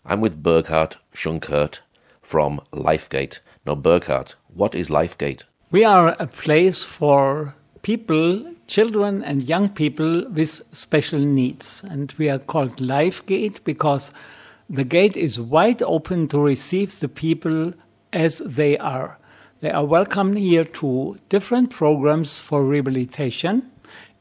I'm with Burghard Schunkert from Lifegate. Now, Burghard, what is Lifegate? We are a place for people, children and young people with special needs. And we are called Lifegate because the gate is wide open to receive the people as they are. They are welcome here to different programs for rehabilitation,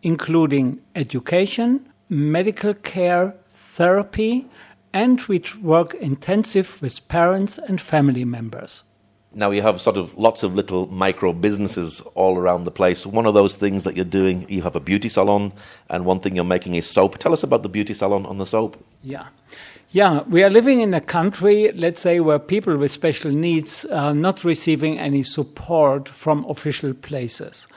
including education, medical care, therapy, and we work intensive with parents and family members. Now you have sort of lots of little micro businesses all around the place. One of those things that you're doing, you have a beauty salon, and one thing you're making is soap. Tell us about the beauty salon and the soap. Yeah, we are living in a country, let's say, where people with special needs are not receiving any support from official places,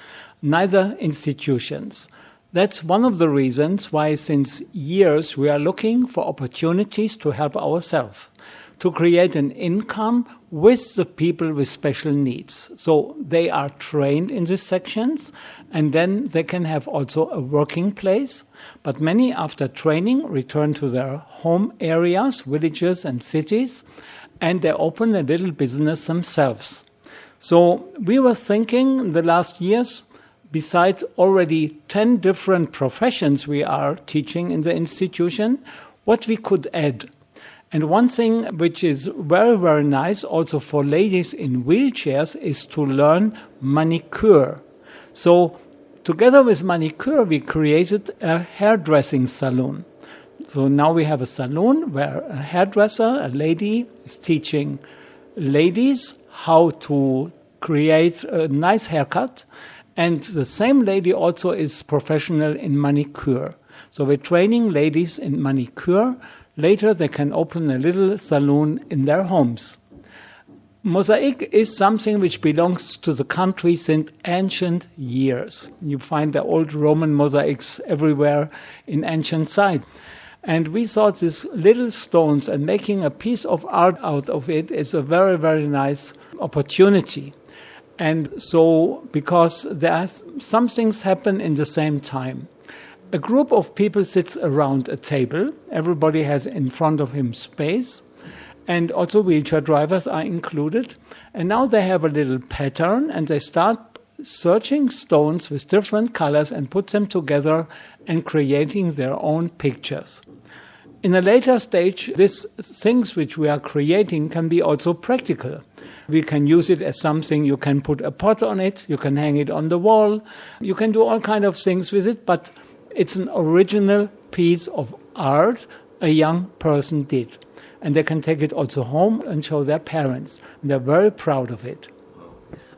neither institutions. That's one of the reasons why since years we are looking for opportunities to help ourselves, to create an income with the people with special needs. So they are trained in these sections, and then they can have also a working place. But many, after training, return to their home areas, villages and cities, and they open a little business themselves. So we were thinking in the last years, besides already 10 different professions we are teaching in the institution, what we could add. And one thing which is very, very nice also for ladies in wheelchairs is to learn manicure. So together with manicure, we created a hairdressing salon. So now we have a salon where a hairdresser, a lady, is teaching ladies how to create a nice haircut. And the same lady also is professional in manicure. So we're training ladies in manicure. Later, they can open a little salon in their homes. Mosaic is something which belongs to the country since ancient years. You find the old Roman mosaics everywhere in ancient sites. And we thought these little stones and making a piece of art out of it is a very, very nice opportunity. And so, because some things happen in the same time. A group of people sits around a table. Everybody has in front of him space. And also wheelchair drivers are included. And now they have a little pattern and they start searching stones with different colors and put them together and creating their own pictures. In a later stage, these things which we are creating can be also practical. We can use it as something, you can put a pot on it, you can hang it on the wall, you can do all kinds of things with it, but it's an original piece of art a young person did. And they can take it also home and show their parents. And they're very proud of it.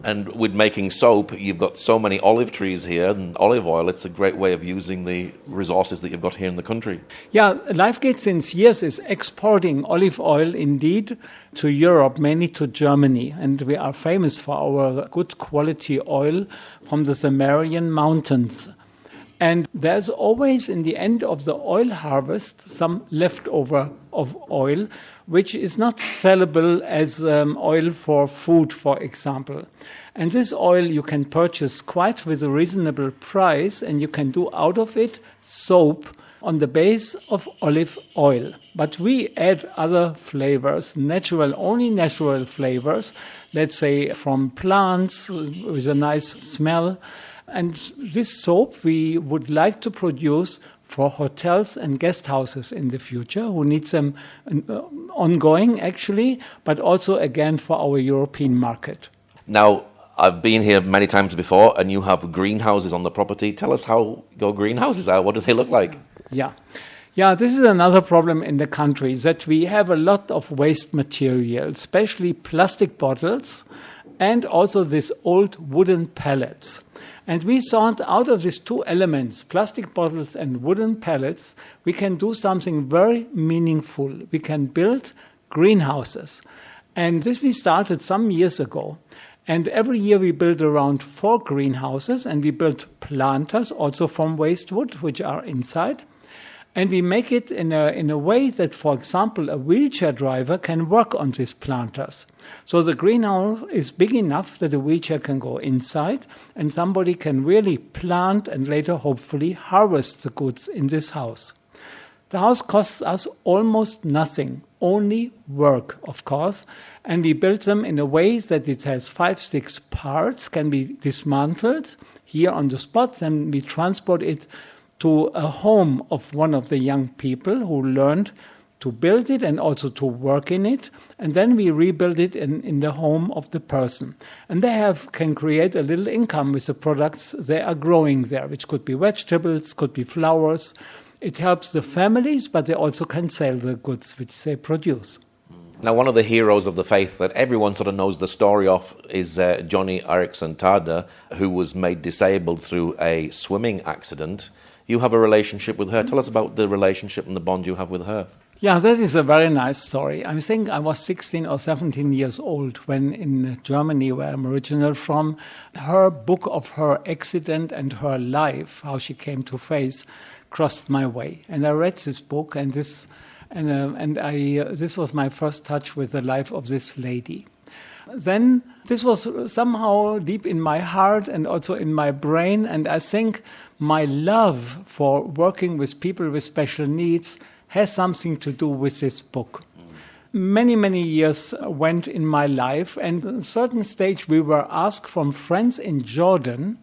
And with making soap, you've got so many olive trees here and olive oil. It's a great way of using the resources that you've got here in the country. Yeah, Lifegate since years is exporting olive oil indeed to Europe, mainly to Germany. And we are famous for our good quality oil from the Samarian mountains. And there's always, in the end of the oil harvest, some leftover of oil, which is not sellable as oil for food, for example. And this oil you can purchase quite with a reasonable price, and you can do out of it soap on the base of olive oil. But we add other flavors, only natural flavors, let's say from plants with a nice smell. And this soap we would like to produce for hotels and guest houses in the future, who need them ongoing actually, but also again for our European market. Now, I've been here many times before and you have greenhouses on the property. Tell us how your greenhouses are. What do they look like? Yeah, this is another problem in the country, that we have a lot of waste material, especially plastic bottles and also these old wooden pallets. And we thought out of these two elements, plastic bottles and wooden pallets, we can do something very meaningful. We can build greenhouses. And this we started some years ago. And every year we build around 4 greenhouses, and we build planters also from waste wood, which are inside. And we make it in a way that, for example, a wheelchair driver can work on these planters. So the greenhouse is big enough that a wheelchair can go inside and somebody can really plant and later hopefully harvest the goods in this house. The house costs us almost nothing, only work, of course. And we built them in a way that it has 5-6 parts, can be dismantled here on the spot, and we transport it to a home of one of the young people who learned to build it and also to work in it. And then we rebuild it in the home of the person. And they can create a little income with the products they are growing there, which could be vegetables, could be flowers. It helps the families, but they also can sell the goods which they produce. Now, one of the heroes of the faith that everyone sort of knows the story of is Johnny Eriksson Tada, who was made disabled through a swimming accident. You have a relationship with her. Tell us about the relationship and the bond you have with her. Yeah, that is a very nice story. I think I was 16 or 17 years old when in Germany, where I'm original from, her book of her accident and her life, how she came to face, crossed my way. And I read this book, and this was my first touch with the life of this lady. Then this was somehow deep in my heart and also in my brain, and I think my love for working with people with special needs has something to do with this book. Many, many years went in my life, and at a certain stage we were asked from friends in Jordan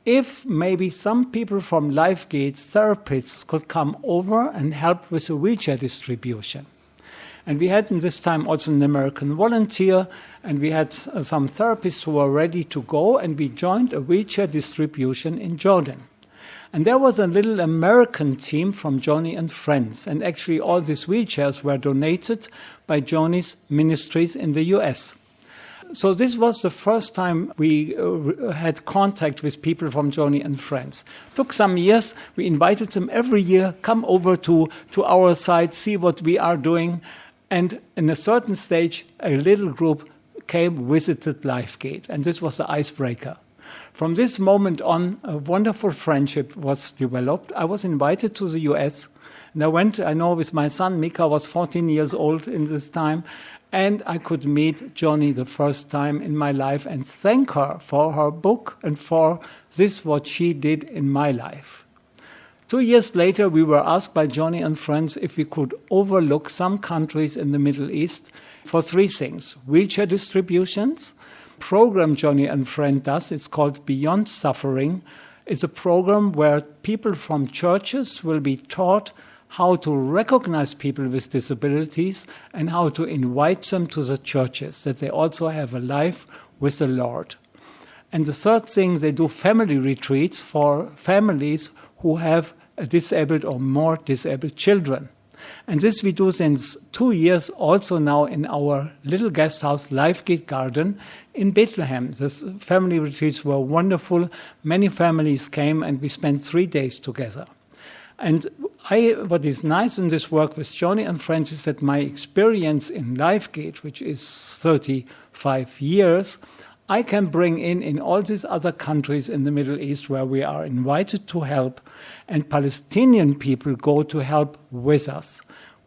if maybe some people from Lifegate's therapists could come over and help with the wheelchair distribution. And we had in this time also an American volunteer, and we had some therapists who were ready to go, and we joined a wheelchair distribution in Jordan. And there was a little American team from Johnny and Friends, and actually all these wheelchairs were donated by Johnny's ministries in the US. So this was the first time we had contact with people from Johnny and Friends. Took some years. We invited them every year, come over to our site, see what we are doing. And in a certain stage, a little group came, visited Lifegate, and this was the icebreaker. From this moment on, a wonderful friendship was developed. I was invited to the US, and I went, with my son, Mika was 14 years old in this time, and I could meet Johnny the first time in my life and thank her for her book and for this, what she did in my life. 2 years later, we were asked by Johnny and Friends if we could overlook some countries in the Middle East for 3 things: wheelchair distributions, program Johnny and Friend does, it's called Beyond Suffering. It's a program where people from churches will be taught how to recognize people with disabilities and how to invite them to the churches, that they also have a life with the Lord. And the third thing, they do family retreats for families who have a disabled or more disabled children. And this we do since 2 years also now in our little guest house, Lifegate Garden in Bethlehem. The family retreats were wonderful. Many families came and we spent 3 days together. And what is nice in this work with Johnny and Friends is that my experience in Lifegate, which is 35 years, I can bring in all these other countries in the Middle East where we are invited to help, and Palestinian people go to help with us.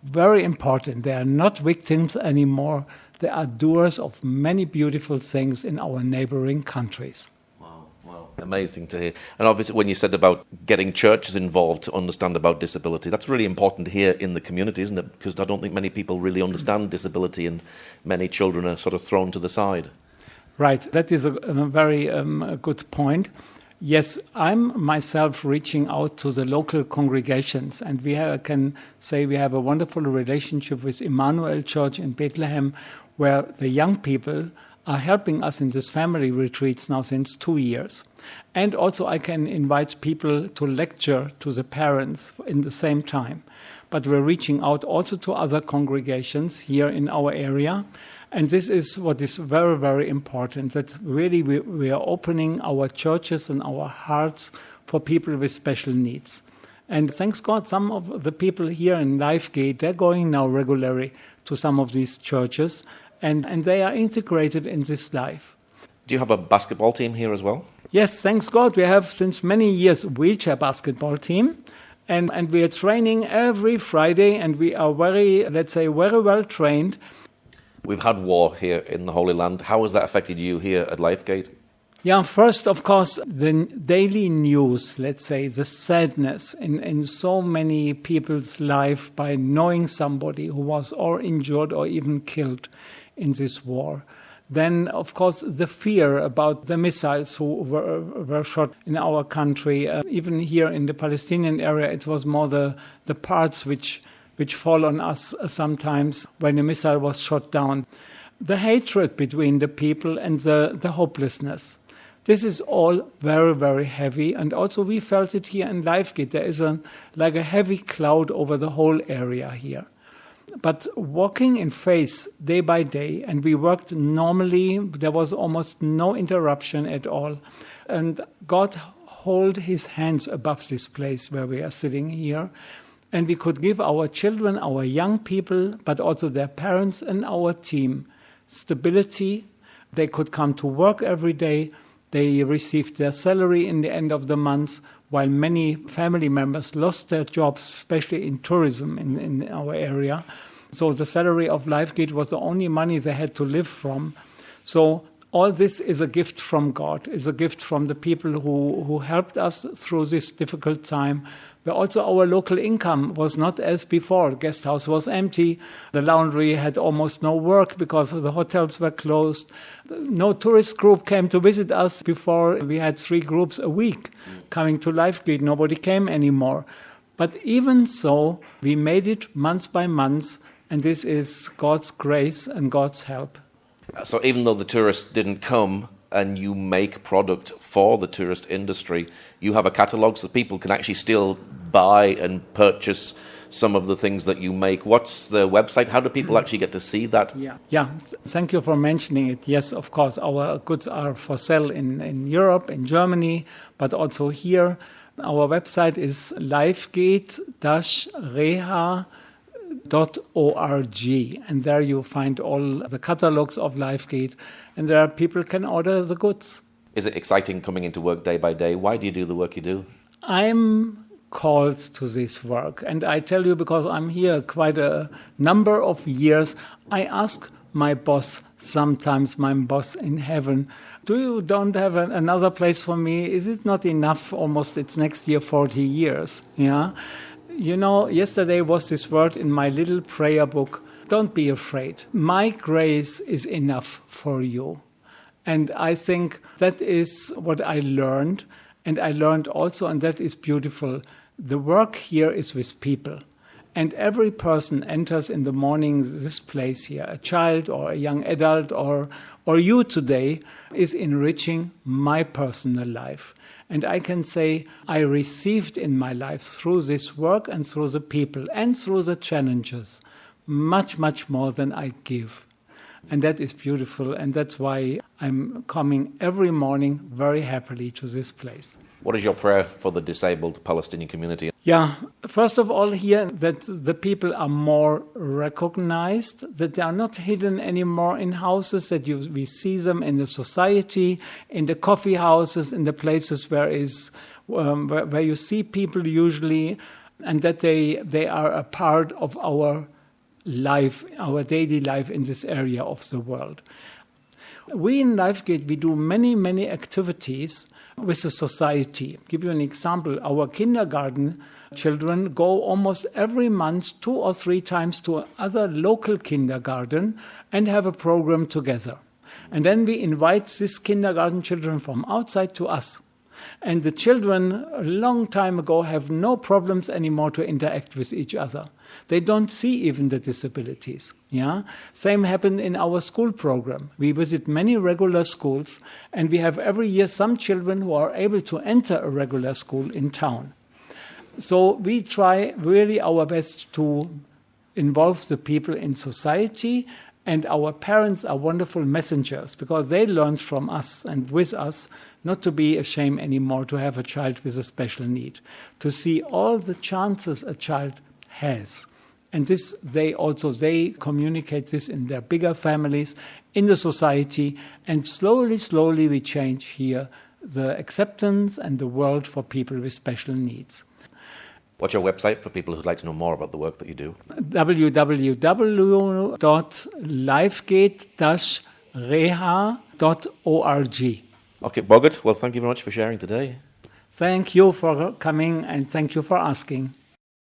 Very important. They are not victims anymore. They are doers of many beautiful things in our neighboring countries. Wow, amazing to hear. And obviously when you said about getting churches involved to understand about disability, that's really important here in the community, isn't it? Because I don't think many people really understand disability, and many children are sort of thrown to the side. Right, that is a very good point. Yes, I'm myself reaching out to the local congregations, and can say we have a wonderful relationship with Emmanuel Church in Bethlehem, where the young people are helping us in these family retreats now since 2 years. And also I can invite people to lecture to the parents in the same time. But we're reaching out also to other congregations here in our area. And this is what is very, very important, that really we are opening our churches and our hearts for people with special needs. And thanks God, some of the people here in Lifegate, they're going now regularly to some of these churches, and they are integrated in this life. Do you have a basketball team here as well? Yes, thanks God. We have since many years a wheelchair basketball team. And we are training every Friday, and we are very well trained. We've had war here in the Holy Land. How has that affected you here at Lifegate? Yeah, first, of course, the daily news, let's say, the sadness in so many people's life by knowing somebody who was or injured or even killed in this war. Then, of course, the fear about the missiles who were shot in our country. Even here in the Palestinian area, it was more the parts which fall on us sometimes when a missile was shot down. The hatred between the people and the hopelessness. This is all very, very heavy. And also we felt it here in Lifegate. There is like a heavy cloud over the whole area here. But walking in faith day by day, and we worked normally, there was almost no interruption at all. And God held his hands above this place where we are sitting here. And we could give our children, our young people, but also their parents and our team stability. They could come to work every day. They received their salary in the end of the month, while many family members lost their jobs, especially in tourism in our area. So the salary of Lifegate was the only money they had to live from. So all this is a gift from God, is a gift from the people who helped us through this difficult time. But also our local income was not as before. The guest house was empty. The laundry had almost no work because the hotels were closed. No tourist group came to visit us before. We had 3 groups a week coming to Lifegate. Nobody came anymore. But even so, we made it month by month, and this is God's grace and God's help. So even though the tourists didn't come and you make product for the tourist industry, you have a catalogue so people can actually still buy and purchase some of the things that you make. What's the website? How do people actually get to see that? Yeah. Thank you for mentioning it. Yes, of course, our goods are for sale in Europe, in Germany, but also here. Our website is lifegate-reha.org, and there you find all the catalogs of Lifegate, and there people can order the goods. Is it exciting coming into work day by day? Why do you do the work you do? I'm called to this work, and I tell you, because I'm here quite a number of years, I ask my boss, sometimes my boss in heaven, don't have another place for me? Is it not enough? Almost it's next year 40 years. Yeah. You know, yesterday was this word in my little prayer book, don't be afraid. My grace is enough for you. And I think that is what I learned. And I learned also, and that is beautiful, the work here is with people. And every person enters in the morning this place here, a child or a young adult or you today, is enriching my personal life. And I can say I received in my life through this work and through the people and through the challenges much, much more than I give. And that is beautiful. And that's why I'm coming every morning very happily to this place. What is your prayer for the disabled Palestinian community? Yeah, first of all here, that the people are more recognized, that they are not hidden anymore in houses, that we see them in the society, in the coffee houses, in the places where you see people usually, and that they are a part of our life, our daily life in this area of the world. We in Lifegate, we do many, many activities with the society. I'll give you an example. Our kindergarten children go almost every month 2 or 3 times to other local kindergarten and have a program together. And then we invite these kindergarten children from outside to us. And the children, a long time ago, have no problems anymore to interact with each other. They don't see even the disabilities. Yeah, same happened in our school program. We visit many regular schools, and we have every year some children who are able to enter a regular school in town. So we try really our best to involve the people in society, and our parents are wonderful messengers because they learned from us and with us not to be ashamed anymore to have a child with a special need, to see all the chances a child has. And this, they communicate this in their bigger families, in the society, and slowly we change here the acceptance and the world for people with special needs. What's your website for people who'd like to know more about the work that you do? www.lifegate-reha.org. Okay, Burghard, well, thank you very much for sharing today. Thank you for coming and thank you for asking.